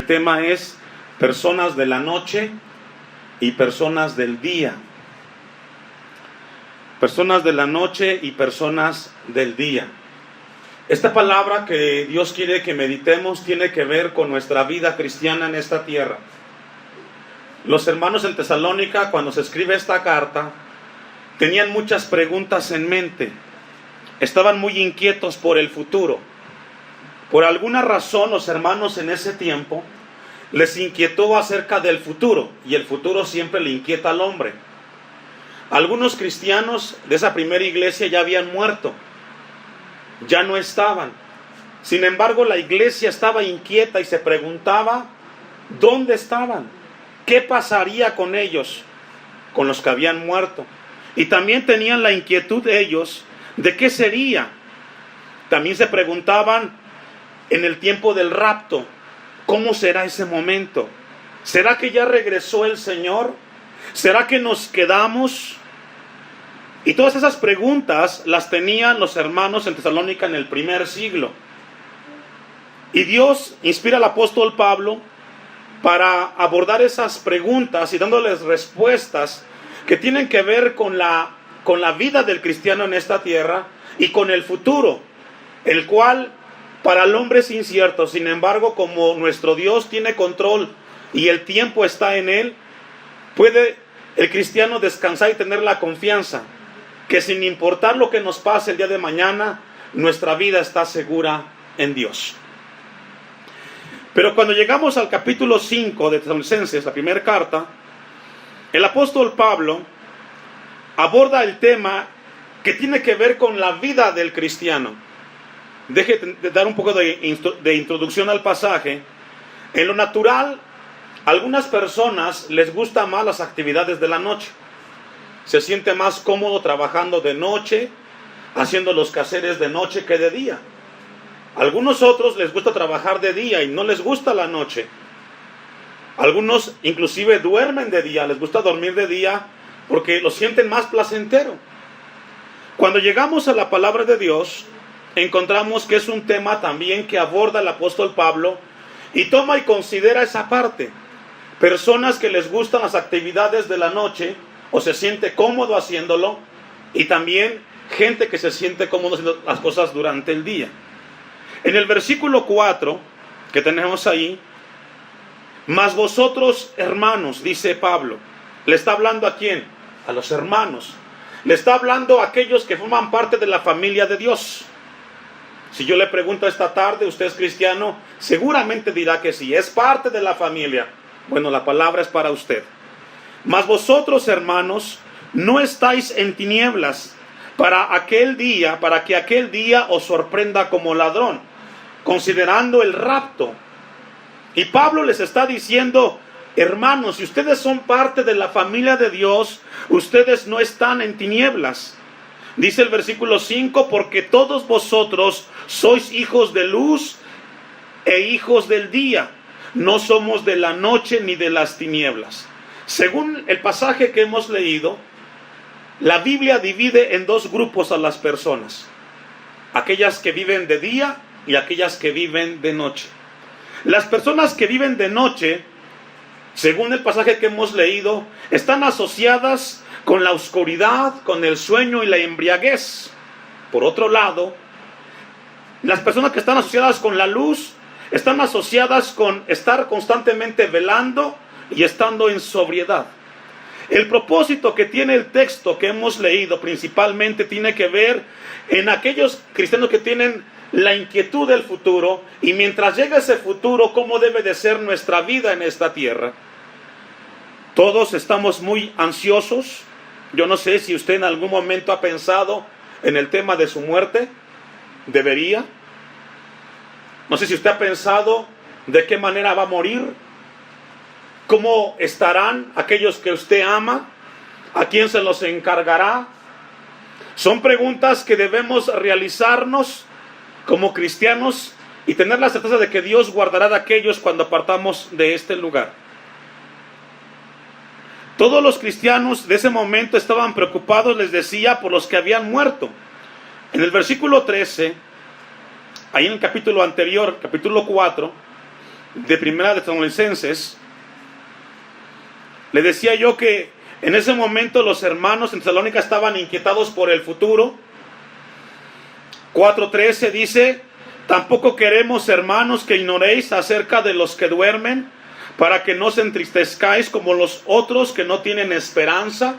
El tema es personas de la noche y personas del día. Personas de la noche y personas del día. Esta palabra que Dios quiere que meditemos tiene que ver con nuestra vida cristiana en esta tierra. Los hermanos en Tesalónica, cuando se escribe esta carta, tenían muchas preguntas en mente. Estaban muy inquietos por el futuro. Por alguna razón, los hermanos en ese tiempo les inquietó acerca del futuro, y el futuro siempre le inquieta al hombre. Algunos cristianos de esa primera iglesia ya habían muerto, ya no estaban. Sin embargo, la iglesia estaba inquieta y se preguntaba dónde estaban, qué pasaría con ellos, con los que habían muerto. Y también tenían la inquietud de ellos de qué sería. También se preguntaban en el tiempo del rapto, ¿cómo será ese momento? ¿Será que ya regresó el Señor? ¿Será que nos quedamos? Y todas esas preguntas las tenían los hermanos en Tesalónica en el primer siglo. Y Dios inspira al apóstol Pablo para abordar esas preguntas y dándoles respuestas que tienen que ver con la vida del cristiano en esta tierra y con el futuro, el cual para el hombre es incierto. Sin embargo, como nuestro Dios tiene control y el tiempo está en Él, puede el cristiano descansar y tener la confianza que sin importar lo que nos pase el día de mañana, nuestra vida está segura en Dios. Pero cuando llegamos al capítulo 5 de Tesalonicenses, la primera carta, el apóstol Pablo aborda el tema que tiene que ver con la vida del cristiano. Deje de dar un poco de introducción al pasaje. En lo natural, a algunas personas les gustan más las actividades de la noche. Se siente más cómodo trabajando de noche, haciendo los quehaceres de noche que de día. A algunos otros les gusta trabajar de día y no les gusta la noche. Algunos inclusive duermen de día, les gusta dormir de día porque lo sienten más placentero. Cuando llegamos a la palabra de Dios, encontramos que es un tema también que aborda el apóstol Pablo y toma y considera esa parte. Personas que les gustan las actividades de la noche o se siente cómodo haciéndolo, y también gente que se siente cómodo haciendo las cosas durante el día. En el versículo 4 que tenemos ahí, mas vosotros hermanos, dice Pablo, ¿le está hablando a quién? A los hermanos. Le está hablando a aquellos que forman parte de la familia de Dios. Si yo le pregunto esta tarde, ¿usted es cristiano? Seguramente dirá que sí, es parte de la familia. Bueno, la palabra es para usted. Mas vosotros, hermanos, no estáis en tinieblas para que aquel día os sorprenda como ladrón, considerando el rapto. Y Pablo les está diciendo, hermanos, si ustedes son parte de la familia de Dios, ustedes no están en tinieblas. Dice el versículo 5, porque todos vosotros sois hijos de luz e hijos del día. No somos de la noche ni de las tinieblas. Según el pasaje que hemos leído, la Biblia divide en dos grupos a las personas. Aquellas que viven de día y aquellas que viven de noche. Las personas que viven de noche, según el pasaje que hemos leído, están asociadas con la oscuridad, con el sueño y la embriaguez. Por otro lado, las personas que están asociadas con la luz, están asociadas con estar constantemente velando y estando en sobriedad. El propósito que tiene el texto que hemos leído principalmente tiene que ver en aquellos cristianos que tienen la inquietud del futuro, y mientras llega ese futuro, cómo debe de ser nuestra vida en esta tierra. Todos estamos muy ansiosos. Yo no sé si usted en algún momento ha pensado en el tema de su muerte. ¿Debería? No sé si usted ha pensado de qué manera va a morir. ¿Cómo estarán aquellos que usted ama? ¿A quién se los encargará? Son preguntas que debemos realizarnos como cristianos y tener la certeza de que Dios guardará de aquellos cuando partamos de este lugar. Todos los cristianos de ese momento estaban preocupados, les decía, por los que habían muerto. En el versículo 13, ahí en el capítulo anterior, capítulo 4, de Primera de Tesalonicenses, le decía yo que en ese momento los hermanos en Tesalónica estaban inquietados por el futuro. 4:13 dice: tampoco queremos, hermanos, que ignoréis acerca de los que duermen, para que no os entristezcáis como los otros que no tienen esperanza.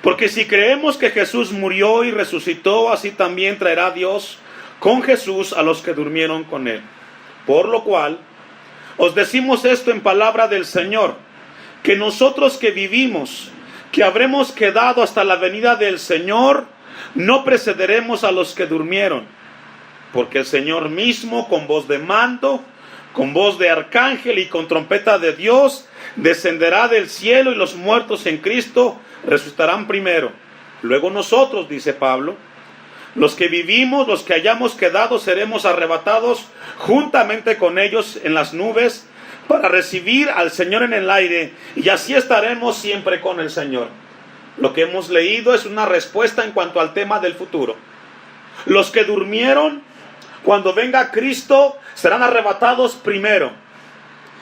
Porque si creemos que Jesús murió y resucitó, así también traerá Dios con Jesús a los que durmieron con él. Por lo cual, os decimos esto en palabra del Señor, que nosotros que vivimos, que habremos quedado hasta la venida del Señor, no precederemos a los que durmieron. Porque el Señor mismo, con voz de mando, con voz de arcángel y con trompeta de Dios, descenderá del cielo, y los muertos en Cristo resucitarán primero. Luego nosotros, dice Pablo, los que vivimos, los que hayamos quedado, seremos arrebatados juntamente con ellos en las nubes para recibir al Señor en el aire, y así estaremos siempre con el Señor. Lo que hemos leído es una respuesta en cuanto al tema del futuro. Los que durmieron, cuando venga Cristo, serán arrebatados primero.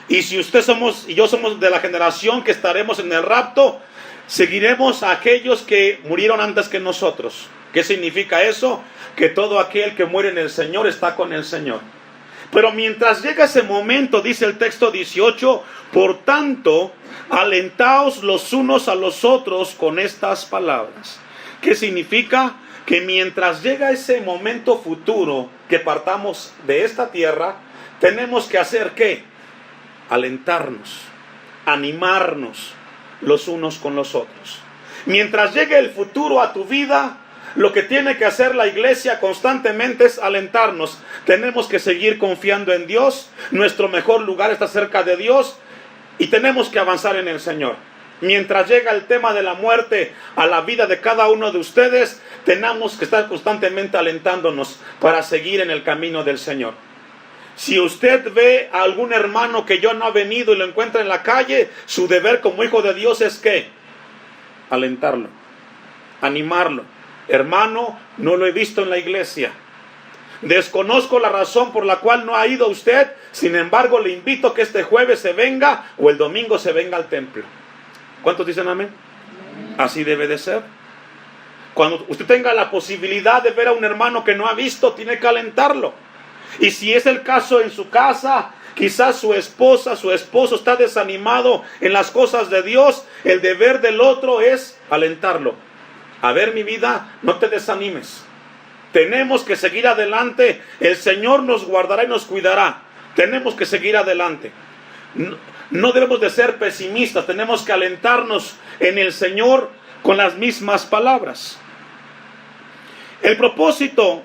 Y si usted y yo somos de la generación que estaremos en el rapto, seguiremos a aquellos que murieron antes que nosotros. ¿Qué significa eso? Que todo aquel que muere en el Señor está con el Señor. Pero mientras llega ese momento, dice el texto 18, por tanto, alentaos los unos a los otros con estas palabras. ¿Qué significa? Que mientras llega ese momento futuro que partamos de esta tierra, tenemos que hacer ¿qué? Alentarnos, animarnos los unos con los otros. Mientras llegue el futuro a tu vida, lo que tiene que hacer la iglesia constantemente es alentarnos. Tenemos que seguir confiando en Dios. Nuestro mejor lugar está cerca de Dios y tenemos que avanzar en el Señor. Mientras llega el tema de la muerte a la vida de cada uno de ustedes, tenemos que estar constantemente alentándonos para seguir en el camino del Señor. Si usted ve a algún hermano que ya no ha venido y lo encuentra en la calle, su deber como hijo de Dios es ¿qué? Alentarlo, animarlo. Hermano, no lo he visto en la iglesia. Desconozco la razón por la cual no ha ido usted. Sin embargo, le invito a que este jueves se venga o el domingo se venga al templo. ¿Cuántos dicen amén? Así debe de ser. Cuando usted tenga la posibilidad de ver a un hermano que no ha visto, tiene que alentarlo. Y si es el caso en su casa, quizás su esposa, su esposo está desanimado en las cosas de Dios, el deber del otro es alentarlo. A ver, mi vida, no te desanimes. Tenemos que seguir adelante. El Señor nos guardará y nos cuidará. Tenemos que seguir adelante. No debemos de ser pesimistas. Tenemos que alentarnos en el Señor con las mismas palabras. El propósito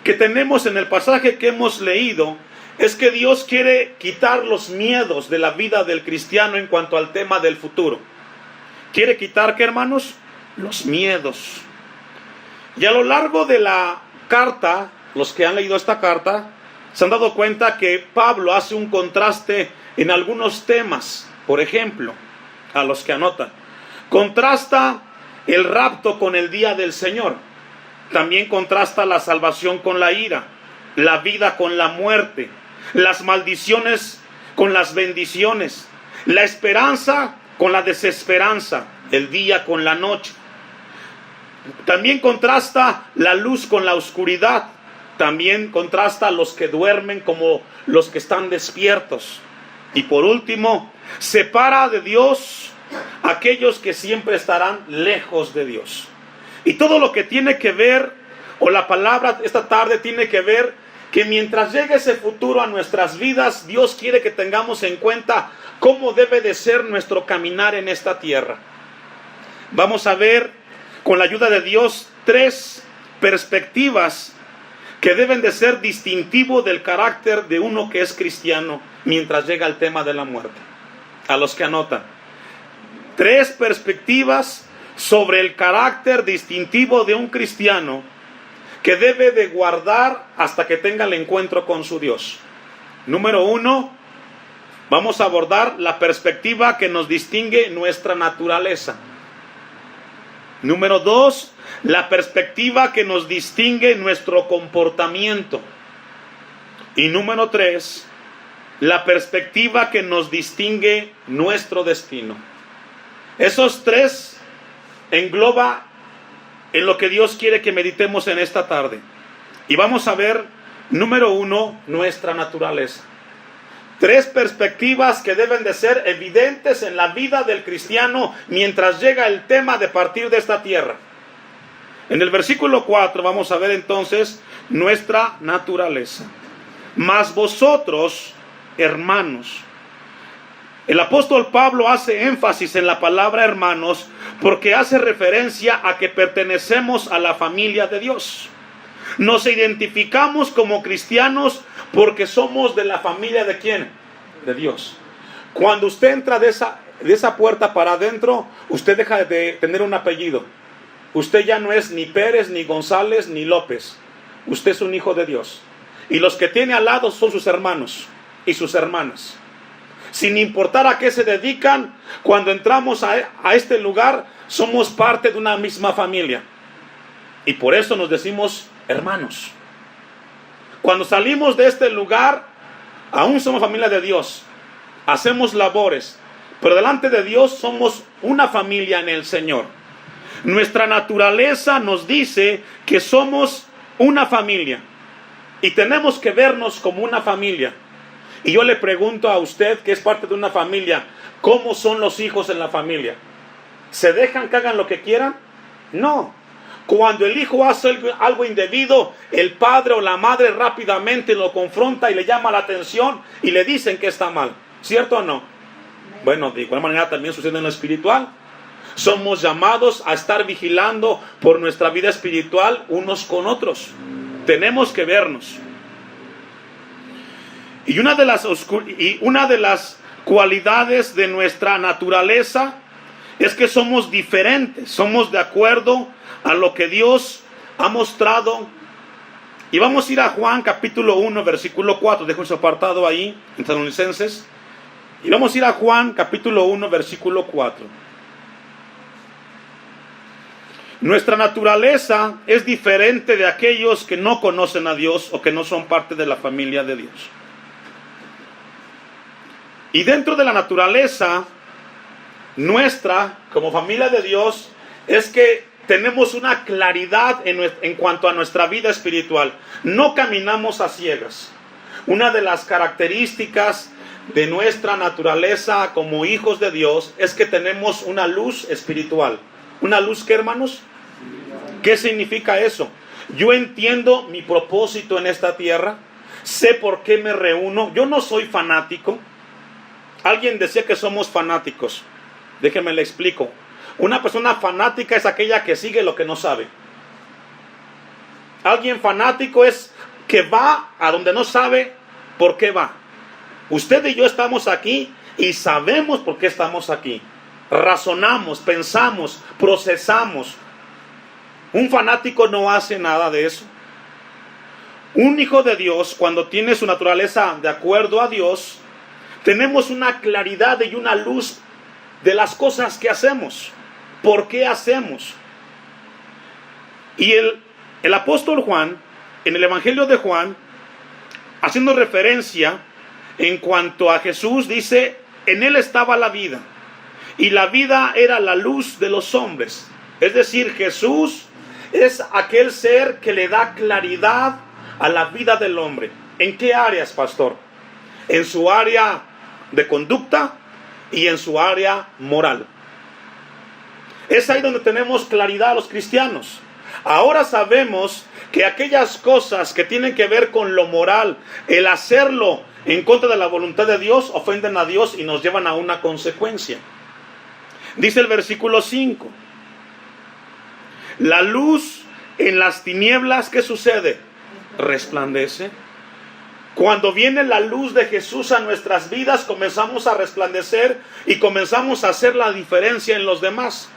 que tenemos en el pasaje que hemos leído es que Dios quiere quitar los miedos de la vida del cristiano en cuanto al tema del futuro. ¿Quiere quitar qué, hermanos? Los miedos. Y a lo largo de la carta, los que han leído esta carta, se han dado cuenta que Pablo hace un contraste en algunos temas. Por ejemplo, a los que anotan, contrasta el rapto con el día del Señor. También contrasta la salvación con la ira, la vida con la muerte, las maldiciones con las bendiciones, la esperanza con la desesperanza, el día con la noche. También contrasta la luz con la oscuridad. También contrasta a los que duermen como los que están despiertos. Y por último, separa de Dios a aquellos que siempre estarán lejos de Dios. Y todo lo que tiene que ver, o la palabra esta tarde tiene que ver, que mientras llegue ese futuro a nuestras vidas, Dios quiere que tengamos en cuenta cómo debe de ser nuestro caminar en esta tierra. Vamos a ver, con la ayuda de Dios, 3 perspectivas que deben de ser distintivo del carácter de uno que es cristiano mientras llega el tema de la muerte. A los que anotan, 3 perspectivas sobre el carácter distintivo de un cristiano que debe de guardar hasta que tenga el encuentro con su Dios. Número 1, vamos a abordar la perspectiva que nos distingue nuestra naturaleza. Número 2, la perspectiva que nos distingue nuestro comportamiento. Y número 3, la perspectiva que nos distingue nuestro destino. Esos tres engloba en lo que Dios quiere que meditemos en esta tarde. Y vamos a ver, número 1, nuestra naturaleza. Tres perspectivas que deben de ser evidentes en la vida del cristiano mientras llega el tema de partir de esta tierra. En el versículo 4 vamos a ver entonces nuestra naturaleza. Mas vosotros, hermanos. El apóstol Pablo hace énfasis en la palabra hermanos porque hace referencia a que pertenecemos a la familia de Dios. Nos identificamos como cristianos porque somos de la familia ¿de quién? De Dios. Cuando usted entra de esa puerta para adentro, usted deja de tener un apellido. Usted ya no es ni Pérez, ni González, ni López. Usted es un hijo de Dios. Y los que tiene al lado son sus hermanos y sus hermanas. Sin importar a qué se dedican, cuando entramos a este lugar, somos parte de una misma familia. Y por eso nos decimos hermanos. Cuando salimos de este lugar, aún somos familia de Dios. Hacemos labores, pero delante de Dios somos una familia en el Señor. Nuestra naturaleza nos dice que somos una familia y tenemos que vernos como una familia. Y yo le pregunto a usted, que es parte de una familia, ¿cómo son los hijos en la familia? ¿Se dejan que hagan lo que quieran? No. Cuando el hijo hace algo indebido, el padre o la madre rápidamente lo confronta y le llama la atención y le dicen que está mal. ¿Cierto o no? Bueno, de igual manera también sucede en lo espiritual. Somos llamados a estar vigilando por nuestra vida espiritual unos con otros. Tenemos que vernos. Y una de las cualidades de nuestra naturaleza es que somos diferentes, somos de acuerdo a lo que Dios ha mostrado. Y vamos a ir a Juan capítulo 1, versículo 4. Dejo ese apartado ahí, en Tesalonicenses. Y vamos a ir a Juan capítulo 1, versículo 4. Nuestra naturaleza es diferente de aquellos que no conocen a Dios o que no son parte de la familia de Dios. Y dentro de la naturaleza nuestra, como familia de Dios, es que tenemos una claridad en cuanto a nuestra vida espiritual. No caminamos a ciegas. Una de las características de nuestra naturaleza como hijos de Dios es que tenemos una luz espiritual. ¿Una luz qué, hermanos? ¿Qué significa eso? Yo entiendo mi propósito en esta tierra. Sé por qué me reúno. Yo no soy fanático. Alguien decía que somos fanáticos. Déjenme le explico. Una persona fanática es aquella que sigue lo que no sabe. Alguien fanático es que va a donde no sabe por qué va. Usted y yo estamos aquí y sabemos por qué estamos aquí. Razonamos, pensamos, procesamos. Un fanático no hace nada de eso. Un hijo de Dios, cuando tiene su naturaleza de acuerdo a Dios, tenemos una claridad y una luz de las cosas que hacemos. ¿Por qué hacemos? Y el apóstol Juan, en el Evangelio de Juan, haciendo referencia en cuanto a Jesús, dice, en él estaba la vida, y la vida era la luz de los hombres. Es decir, Jesús es aquel ser que le da claridad a la vida del hombre. ¿En qué áreas, pastor? En su área de conducta y en su área moral. Es ahí donde tenemos claridad los cristianos. Ahora sabemos que aquellas cosas que tienen que ver con lo moral, el hacerlo en contra de la voluntad de Dios, ofenden a Dios y nos llevan a una consecuencia. Dice el versículo 5. La luz en las tinieblas, ¿qué sucede? Resplandece. Cuando viene la luz de Jesús a nuestras vidas, comenzamos a resplandecer y comenzamos a hacer la diferencia en los demás.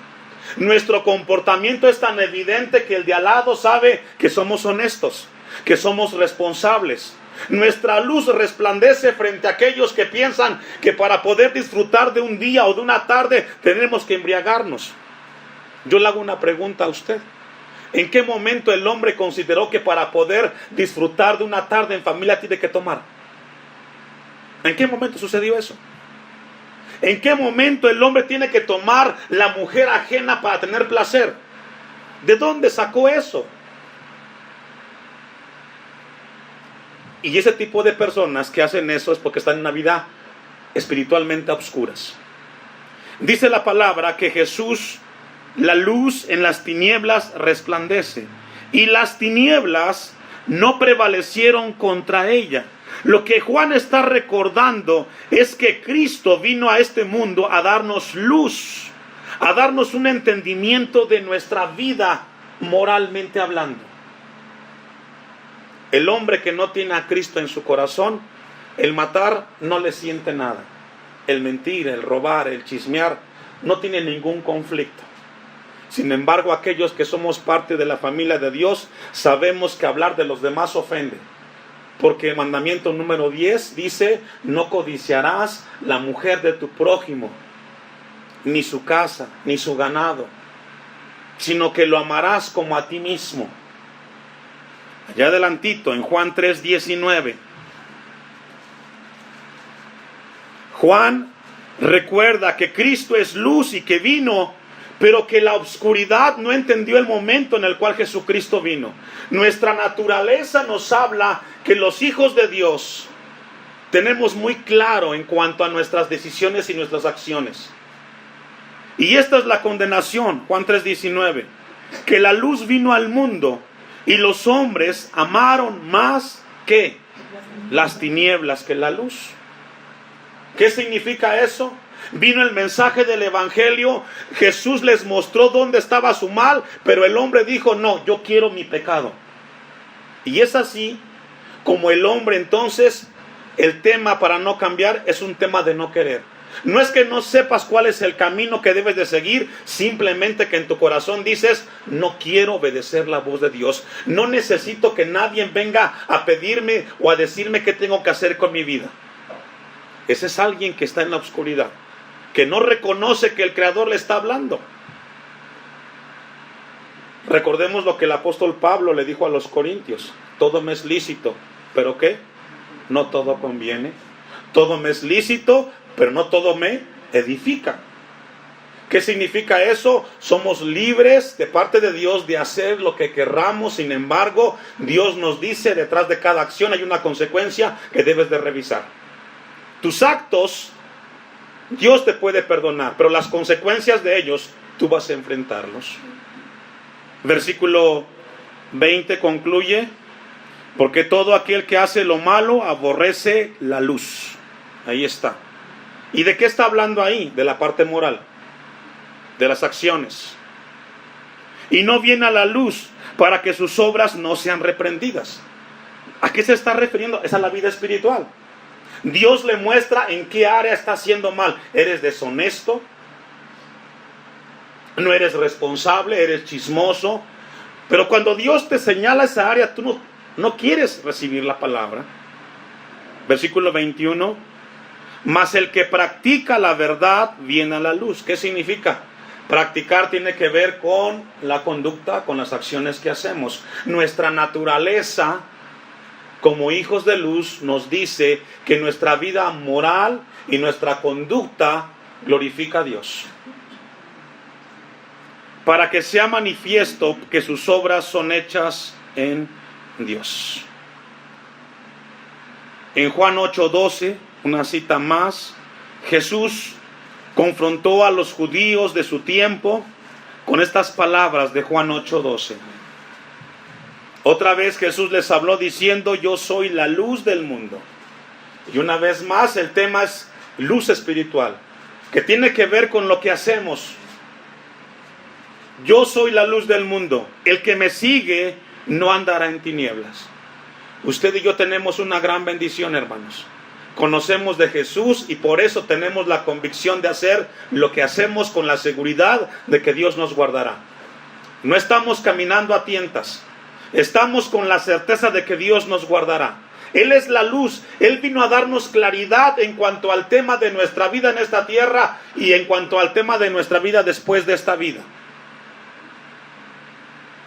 Nuestro comportamiento es tan evidente que el de al lado sabe que somos honestos, que somos responsables. Nuestra luz resplandece frente a aquellos que piensan que para poder disfrutar de un día o de una tarde tenemos que embriagarnos. Yo le hago una pregunta a usted. ¿En qué momento el hombre consideró que para poder disfrutar de una tarde en familia tiene que tomar? ¿En qué momento sucedió eso? ¿En qué momento el hombre tiene que tomar la mujer ajena para tener placer? ¿De dónde sacó eso? Y ese tipo de personas que hacen eso es porque están en una vida espiritualmente a oscuras. Dice la palabra que Jesús, la luz en las tinieblas resplandece, y las tinieblas no prevalecieron contra ella. Lo que Juan está recordando es que Cristo vino a este mundo a darnos luz, a darnos un entendimiento de nuestra vida moralmente hablando. El hombre que no tiene a Cristo en su corazón, el matar no le siente nada. El mentir, el robar, el chismear, no tiene ningún conflicto. Sin embargo, aquellos que somos parte de la familia de Dios, sabemos que hablar de los demás ofende. Porque el mandamiento número 10 dice, no codiciarás la mujer de tu prójimo, ni su casa, ni su ganado, sino que lo amarás como a ti mismo. Allá adelantito, en Juan 3:19. Juan recuerda que Cristo es luz y que vino, pero que la oscuridad no entendió el momento en el cual Jesucristo vino. Nuestra naturaleza nos habla que los hijos de Dios tenemos muy claro en cuanto a nuestras decisiones y nuestras acciones. Y esta es la condenación, Juan 3:19, que la luz vino al mundo y los hombres amaron más que las tinieblas que la luz. ¿Qué significa eso? Vino el mensaje del evangelio, Jesús les mostró dónde estaba su mal, pero el hombre dijo, no, yo quiero mi pecado. Y es así como el hombre entonces, el tema para no cambiar es un tema de no querer. No es que no sepas cuál es el camino que debes de seguir, simplemente que en tu corazón dices, no quiero obedecer la voz de Dios. No necesito que nadie venga a pedirme o a decirme qué tengo que hacer con mi vida. Ese es alguien que está en la oscuridad, que no reconoce que el Creador le está hablando. Recordemos lo que el apóstol Pablo le dijo a los corintios, todo me es lícito, ¿pero qué? No todo conviene. Todo me es lícito, pero no todo me edifica. ¿Qué significa eso? Somos libres de parte de Dios de hacer lo que querramos. Sin embargo, Dios nos dice, detrás de cada acción hay una consecuencia que debes de revisar. Tus actos, Dios te puede perdonar, pero las consecuencias de ellos, tú vas a enfrentarlos. Versículo 20 concluye, porque todo aquel que hace lo malo aborrece la luz. Ahí está. ¿Y de qué está hablando ahí? De la parte moral, de las acciones. Y no viene a la luz para que sus obras no sean reprendidas. ¿A qué se está refiriendo? Es a la vida espiritual. Dios le muestra en qué área está haciendo mal. ¿Eres deshonesto? ¿No eres responsable? ¿Eres chismoso? Pero cuando Dios te señala esa área, tú no quieres recibir la palabra. Versículo 21. Mas el que practica la verdad viene a la luz. ¿Qué significa? Practicar tiene que ver con la conducta, con las acciones que hacemos. Nuestra naturaleza como hijos de luz nos dice que nuestra vida moral y nuestra conducta glorifica a Dios. Para que sea manifiesto que sus obras son hechas en Dios. En Juan 8:12, una cita más, Jesús confrontó a los judíos de su tiempo con estas palabras de Juan 8:12. Otra vez Jesús les habló diciendo, yo soy la luz del mundo. Y una vez más el tema es luz espiritual, que tiene que ver con lo que hacemos. Yo soy la luz del mundo. El que me sigue no andará en tinieblas. Usted y yo tenemos una gran bendición, hermanos. Conocemos de Jesús y por eso tenemos la convicción de hacer lo que hacemos con la seguridad de que Dios nos guardará. No estamos caminando a tientas. Estamos con la certeza de que Dios nos guardará. Él es la luz. Él vino a darnos claridad en cuanto al tema de nuestra vida en esta tierra y en cuanto al tema de nuestra vida después de esta vida.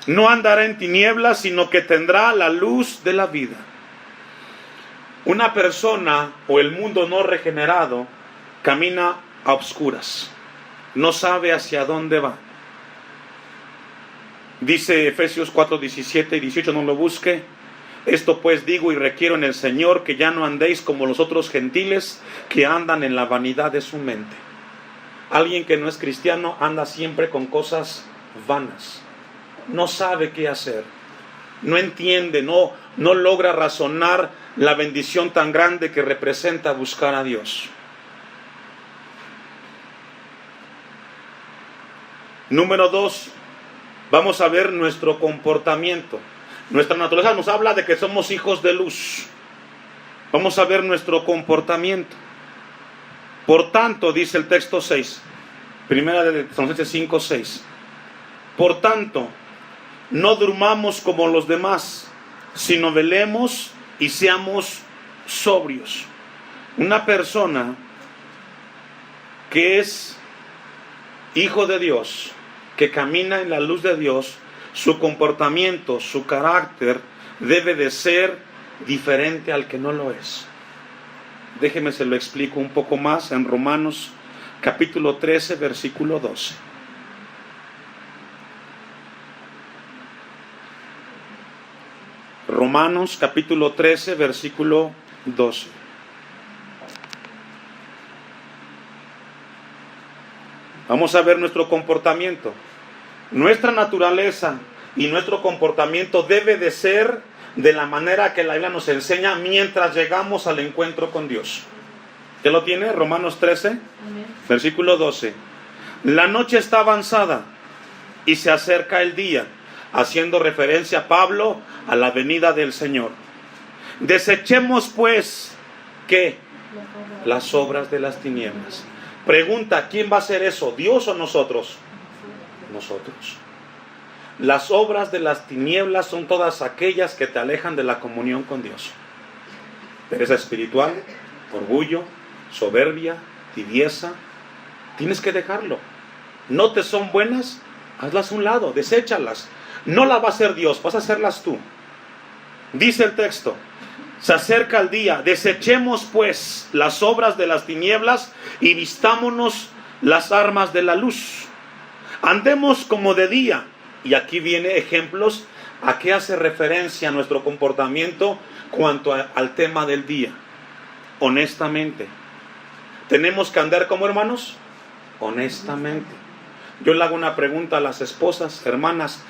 No andará en tinieblas, sino que tendrá la luz de la vida. Una persona o el mundo no regenerado camina a obscuras, no sabe hacia dónde va. Dice Efesios 4, 17 y 18, no lo busque. Esto pues digo y requiero en el Señor, que ya no andéis como los otros gentiles que andan en la vanidad de su mente. Alguien que no es cristiano anda siempre con cosas vanas, no sabe qué hacer, no entiende, no logra razonar la bendición tan grande que representa buscar a Dios. Número 2, vamos a ver nuestro comportamiento. Nuestra naturaleza nos habla de que somos hijos de luz. Vamos a ver nuestro comportamiento. Por tanto, dice el texto 6, primera de Tesalonicenses 5, 6. Por tanto, no durmamos como los demás, sino velemos y seamos sobrios. Una persona que es hijo de Dios, que camina en la luz de Dios, su comportamiento, su carácter debe de ser diferente al que no lo es. Déjeme se lo explico un poco más en Romanos capítulo 13, versículo 12. Romanos capítulo 13, versículo 12. Vamos a ver nuestro comportamiento. Nuestra naturaleza y nuestro comportamiento debe de ser de la manera que la Biblia nos enseña mientras llegamos al encuentro con Dios. ¿Ya lo tiene? Romanos 13, amén, versículo 12. La noche está avanzada y se acerca el día, haciendo referencia a Pablo a la venida del Señor. Desechemos pues, ¿qué? Las obras de las tinieblas. Pregunta, ¿quién va a hacer eso? ¿Dios o nosotros? Nosotros. Las obras de las tinieblas son todas aquellas que te alejan de la comunión con Dios. Pereza espiritual, orgullo, soberbia, tibieza. Tienes que dejarlo. ¿No te son buenas? Hazlas a un lado, deséchalas. No las va a hacer Dios, vas a hacerlas tú. Dice el texto, se acerca el día, desechemos pues las obras de las tinieblas y vistámonos las armas de la luz. Andemos como de día. Y aquí viene ejemplos a qué hace referencia nuestro comportamiento cuanto al tema del día. Honestamente. ¿Tenemos que andar como hermanos? Honestamente. Yo le hago una pregunta a las esposas, hermanas,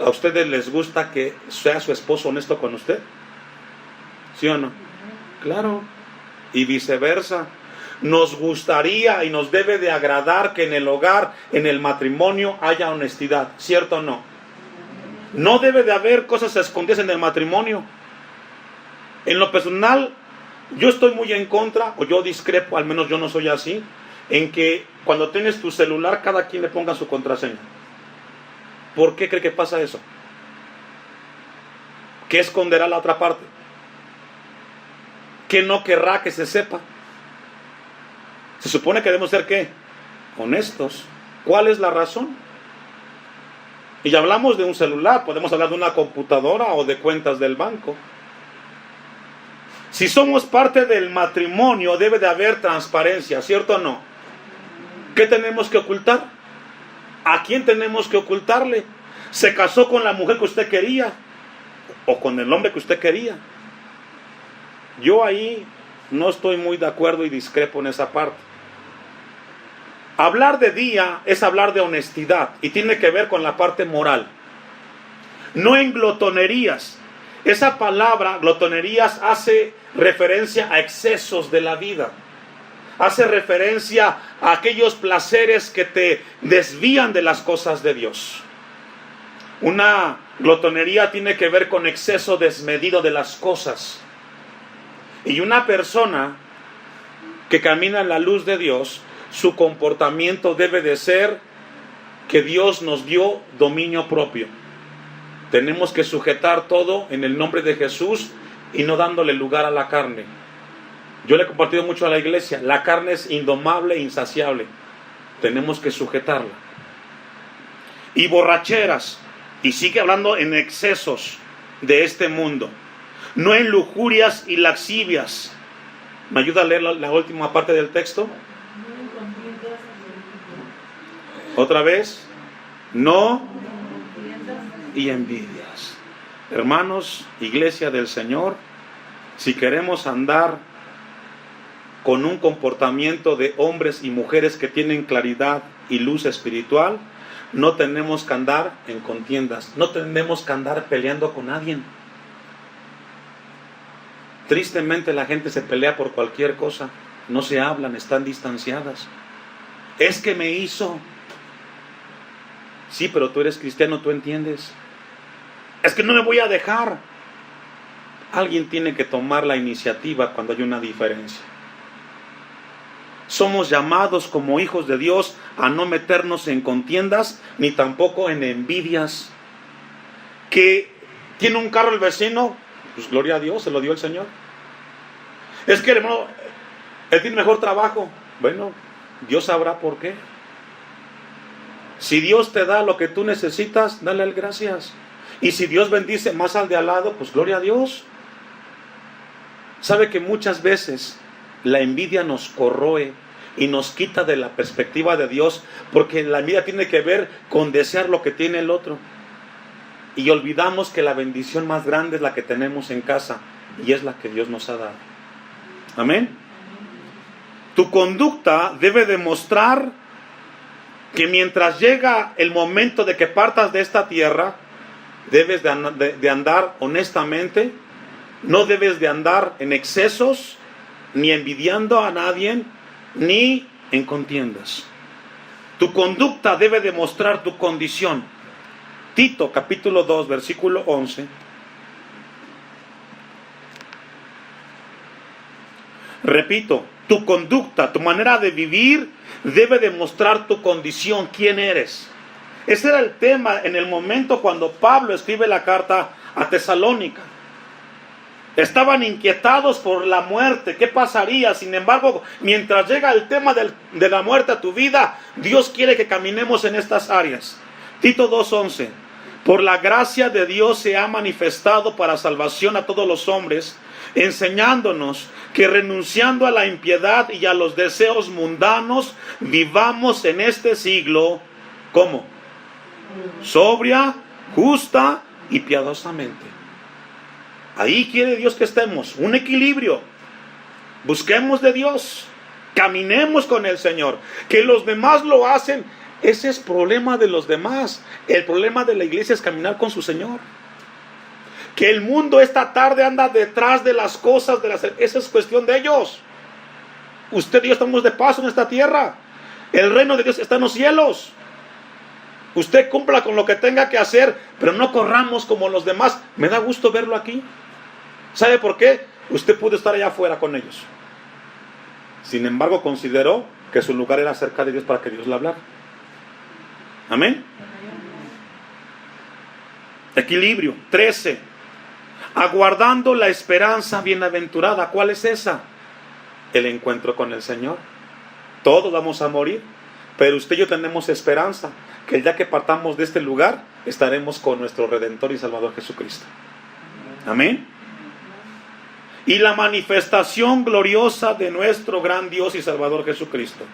¿a ustedes les gusta que sea su esposo honesto con usted? ¿Sí o no? Claro. Y viceversa. Nos gustaría y nos debe de agradar que en el hogar, en el matrimonio, haya honestidad. ¿Cierto o no? No debe de haber cosas escondidas en el matrimonio. En lo personal, yo estoy muy en contra, o yo discrepo, al menos yo no soy así, en que cuando tienes tu celular, cada quien le ponga su contraseña. ¿Por qué cree que pasa eso? ¿Qué esconderá la otra parte? ¿Qué no querrá que se sepa? Se supone que debemos ser, ¿qué? Honestos. ¿Cuál es la razón? Y ya hablamos de un celular, podemos hablar de una computadora o de cuentas del banco. Si somos parte del matrimonio, debe de haber transparencia, ¿cierto o no? ¿Qué tenemos que ocultar? ¿A quién tenemos que ocultarle? ¿Se casó con la mujer que usted quería? ¿O con el hombre que usted quería? Yo ahí no estoy muy de acuerdo y discrepo en esa parte. Hablar de día es hablar de honestidad y tiene que ver con la parte moral. No en glotonerías. Esa palabra, glotonerías, hace referencia a excesos de la vida. Hace referencia a aquellos placeres que te desvían de las cosas de Dios. Una glotonería tiene que ver con exceso desmedido de las cosas. Y una persona que camina en la luz de Dios, su comportamiento debe de ser que Dios nos dio dominio propio. Tenemos que sujetar todo en el nombre de Jesús y no dándole lugar a la carne. Yo le he compartido mucho a la iglesia, la carne es indomable e insaciable. Tenemos que sujetarla. Y borracheras, y sigue hablando en excesos de este mundo. no en lujurias y lascivias. ¿Me ayuda a leer la última parte del texto? Otra vez, no y envidias. Hermanos, iglesia del Señor, si queremos andar con un comportamiento de hombres y mujeres que tienen claridad y luz espiritual, no tenemos que andar en contiendas, no tenemos que andar peleando con nadie. Tristemente la gente se pelea por cualquier cosa, no se hablan, están distanciadas. Es que me hizo. Sí, pero tú eres cristiano, tú entiendes. Es que no me voy a dejar. Alguien tiene que tomar la iniciativa cuando hay una diferencia. Somos llamados como hijos de Dios a no meternos en contiendas ni tampoco en envidias. Que tiene un carro el vecino, pues gloria a Dios, se lo dio el Señor. Es que hermano, él tiene mejor trabajo. Bueno, Dios sabrá por qué. Si Dios te da lo que tú necesitas, dale gracias. Y si Dios bendice más al de al lado, pues gloria a Dios. Sabe que muchas veces la envidia nos corroe y nos quita de la perspectiva de Dios, porque la envidia tiene que ver con desear lo que tiene el otro. Y olvidamos que la bendición más grande es la que tenemos en casa, y es la que Dios nos ha dado. Amén. Tu conducta debe demostrar que mientras llega el momento de que partas de esta tierra, debes de andar honestamente, no debes de andar en excesos, ni envidiando a nadie, ni en contiendas. Tu conducta debe demostrar tu condición. Tito capítulo 2 versículo 11. Repito, tu conducta, tu manera de vivir debe demostrar tu condición, quién eres. Ese era el tema en el momento cuando Pablo escribe la carta a Tesalónica. Estaban inquietados por la muerte, ¿qué pasaría? Sin embargo, mientras llega el tema de la muerte a tu vida, Dios quiere que caminemos en estas áreas. Tito 2:11. Por la gracia de Dios se ha manifestado para salvación a todos los hombres, enseñándonos que renunciando a la impiedad y a los deseos mundanos, vivamos en este siglo, ¿cómo? Sobria, justa y piadosamente. Ahí quiere Dios que estemos, un equilibrio. Busquemos de Dios, caminemos con el Señor. Que los demás lo hacen, ese es problema de los demás. El problema de la iglesia es caminar con su Señor. Que el mundo esta tarde anda detrás de las cosas, esa es cuestión de ellos. Usted y yo estamos de paso en esta tierra. El reino de Dios está en los cielos. Usted cumpla con lo que tenga que hacer, pero no corramos como los demás. Me da gusto verlo aquí. ¿Sabe por qué? Usted pudo estar allá afuera con ellos. Sin embargo, consideró que su lugar era cerca de Dios para que Dios le hablara. Amén. Equilibrio. 13. Aguardando la esperanza bienaventurada. ¿Cuál es esa? El encuentro con el Señor. Todos vamos a morir, pero usted y yo tenemos esperanza que el día que partamos de este lugar estaremos con nuestro Redentor y Salvador Jesucristo. Amén. Y la manifestación gloriosa de nuestro gran Dios y Salvador Jesucristo,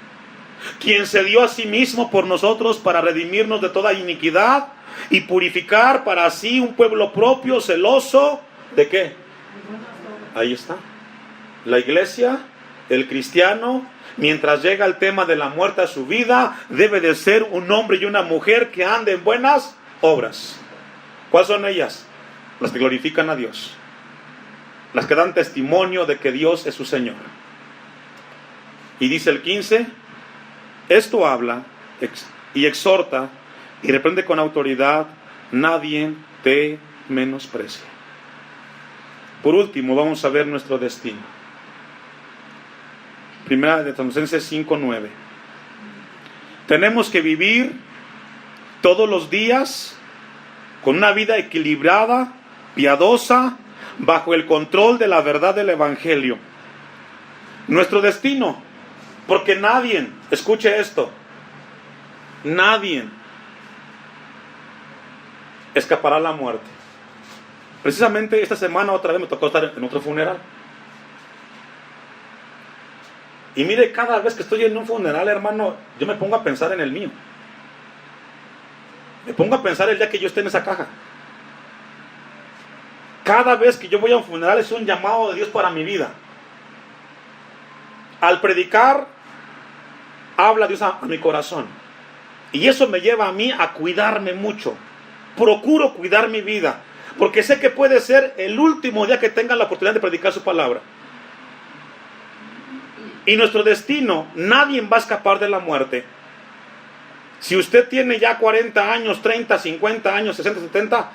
quien se dio a sí mismo por nosotros para redimirnos de toda iniquidad y purificar para sí un pueblo propio, celoso, ¿de qué? Ahí está. La iglesia, el cristiano, mientras llega el tema de la muerte a su vida, debe de ser un hombre y una mujer que anden en buenas obras. ¿Cuáles son ellas? Las que glorifican a Dios, las que dan testimonio de que Dios es su Señor. Y dice el 15, esto habla y exhorta y reprende con autoridad, nadie te menosprecia. Por último, vamos a ver nuestro destino. Primera de Tesalonicenses 5:9. Tenemos que vivir todos los días con una vida equilibrada, piadosa, bajo el control de la verdad del Evangelio. Nuestro destino, porque nadie, escuche esto, nadie escapará a la muerte. Precisamente esta semana otra vez me tocó estar en otro funeral. Y mire, cada vez que estoy en un funeral, hermano, yo me pongo a pensar en el mío. Me pongo a pensar el día que yo esté en esa caja. Cada vez que yo voy a un funeral es un llamado de Dios para mi vida. Al predicar, habla Dios a mi corazón. Y eso me lleva a mí a cuidarme mucho. Procuro cuidar mi vida, porque sé que puede ser el último día que tenga la oportunidad de predicar su palabra. Y nuestro destino, nadie va a escapar de la muerte. Si usted tiene ya 40 años, 30, 50 años, 60, 70,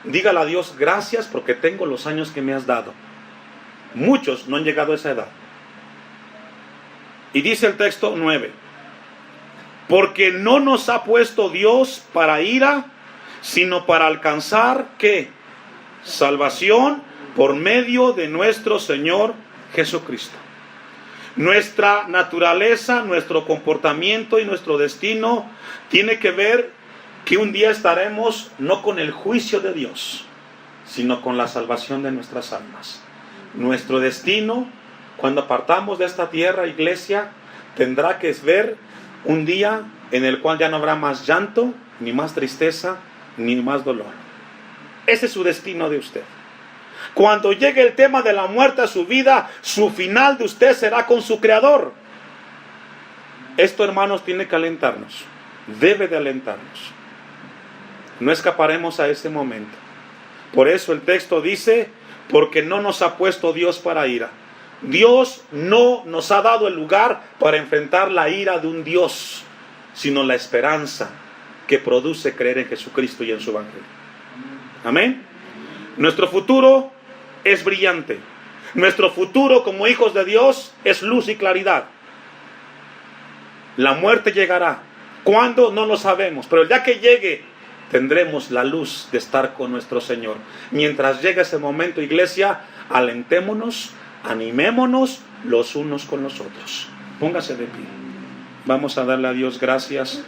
dígale a Dios, gracias porque tengo los años que me has dado. Muchos no han llegado a esa edad. Y dice el texto 9, porque no nos ha puesto Dios para ira, sino para alcanzar, ¿qué? Salvación por medio de nuestro Señor Jesucristo. Nuestra naturaleza, nuestro comportamiento y nuestro destino tiene que ver que un día estaremos no con el juicio de Dios, sino con la salvación de nuestras almas. Nuestro destino, cuando partamos de esta tierra, iglesia, tendrá que ver un día en el cual ya no habrá más llanto, ni más tristeza, ni más dolor. Ese es su destino de usted. Cuando llegue el tema de la muerte a su vida, su final de usted será con su Creador. Esto, hermanos, tiene que alentarnos. Debe de alentarnos. No escaparemos a ese momento. Por eso el texto dice, porque no nos ha puesto Dios para ira. Dios no nos ha dado el lugar para enfrentar la ira de un Dios, sino la esperanza que produce creer en Jesucristo y en su Evangelio. Amén. Nuestro futuro es brillante. Nuestro futuro como hijos de Dios es luz y claridad. La muerte llegará. ¿Cuándo? No lo sabemos. Pero el día que llegue, tendremos la luz de estar con nuestro Señor. Mientras llegue ese momento, iglesia, alentémonos, animémonos los unos con los otros. Póngase de pie. Vamos a darle a Dios gracias.